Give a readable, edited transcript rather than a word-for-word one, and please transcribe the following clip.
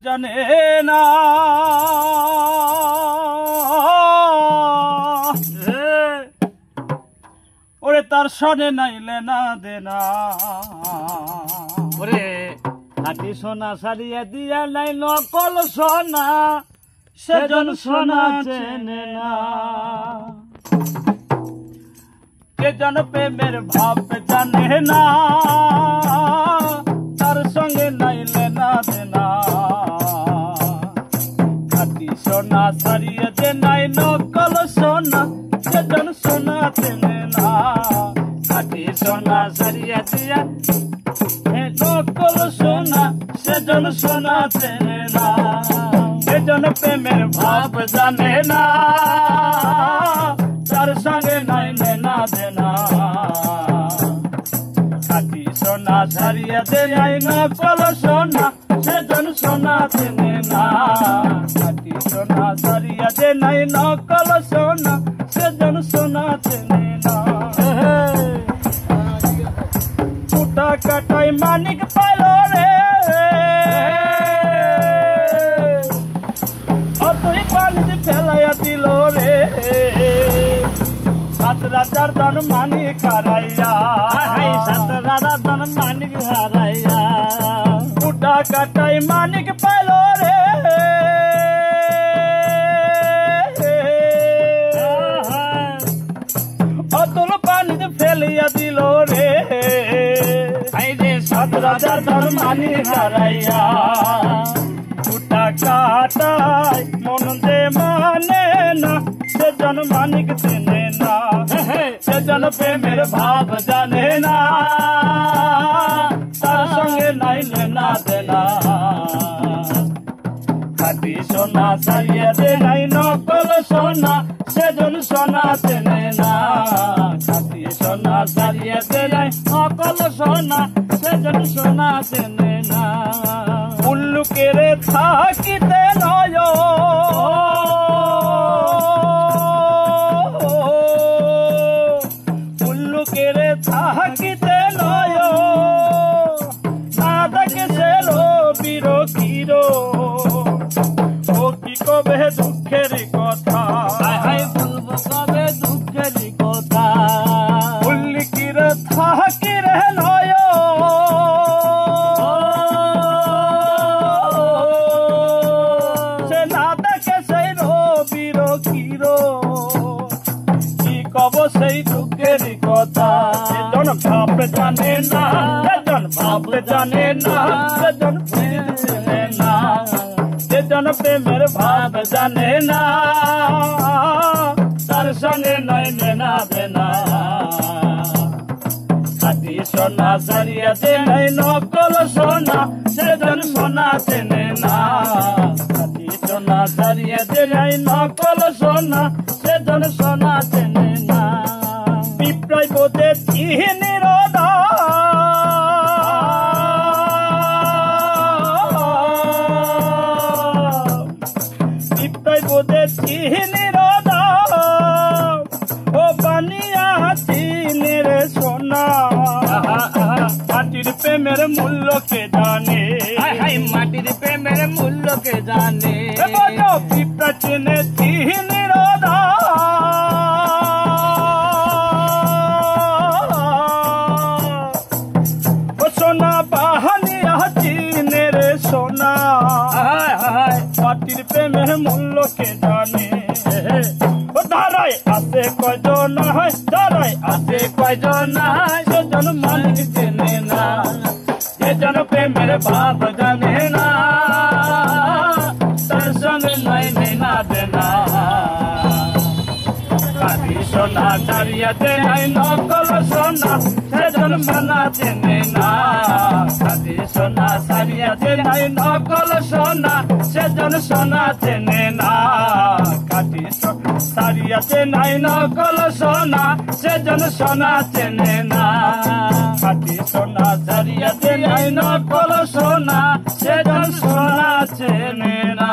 জানে না ওরে তার সনে নাইলে না দেনা ওরে খাটি সোনা সারিয়া দিয়া নাই নকল সোনা সেজন সোনা চেনে না কে জন প্রেমের ভাব জানে না তার সঙ্গে নাইলে না দেনা খাটি সোনা সারিয়া দে নাই নকল সোনা সেজন সোনা চেনে না খাটি সোনা সারিয়া দিয়া নকল সোনা সেজন সোনা চেনে না সেজন প্রেমের ভাব জানে না তার সঙ্গে নাইলে না দেনা খাটি সোনা সারিয়া দে নাই নকল সোনা সেজন সোনা চেনে না খাটি সোনা সারিয়া দে নাই নকল সোনা সেজন সোনা চেনে না কুটা কাটাই মানিক পাইল রে তুই পানিতে ফেলাইয়া দিল রে সাত রাজার ধন মানিক হারাইয়া সাত রাজার ধন মানিক হারাইয়া কুটা কাটাই মানিক পাইল রে অতুল পানিতে ফেলিয়া দিল রে সাত রাজার ধন মানিক হারাইয়া কুটা কাটাই মন দে মানে না সেজন মানিক চেনে না সেজন প্রেমের ভাব জানে না তার সঙ্গে নাইলে না দেনা খাটি সোনা সারিয়া দে নাই নকল সোনা সেজন সোনা চেনে না খাটি সোনা সারিয়া দে নাই নকল সোনা সেজন সোনা চেনে না উল্লুকেরে থাকিতে নয় উল্লুকেরে থাকিতে নয় না দেখে সে রবির কিরো ও কি কবে দুঃখের কথা বলবো কবে দুঃখের কথা উল্লুকেরে থাকিরে নয় সেই দুঃখের কথা সেজন ভাব জানে না সেজন ভাব জানে না সেজন চেনে না সেজন প্রেমের ভাব জানে না তার সঙ্গে নাইলে না দেনা খাটি সোনা সারিয়া দে নাই নকল সোনা সেজন সোনা চেনে না খাটি সোনা সারিয়া দে নাই নকল সোনা সেজন সোনা চেনে না বিপ্লয় বোধে চিহ্নিরদা বিপ্লয় বোধে চিহ্নিরদা ও বানিয়া চিনের সোনা মাটির প্রেমের মূল্য কে জানে মাটির প্রেমের মূল্য কে জানে বিপ্লয় চিনে চিহ্নিরদা সোনা বাহানিয়া চিনের সোনা মাটির প্রেমের মূল্য কে জানে ধারায় আছে কয়জন হয় ধারায় আছে কয়জন সেজন মালিক চেনে না সেজন প্রেমের ভাব জানে না তার সঙ্গে নাইলে না দেনা খাটি সোনা সারিয়া দে নাই নকল সোনা সেজন মানা চেনে না খাটি সোনা সারিয়া দে নাই নকল সোনা সেজন সোনা চেনে না খাটি সারিয়া দে নাই নকল সোনা সেজন সোনা চেনে না খাটি সোনা সারিয়া দে নাই নকল সোনা সেজন সোনা চেনে না।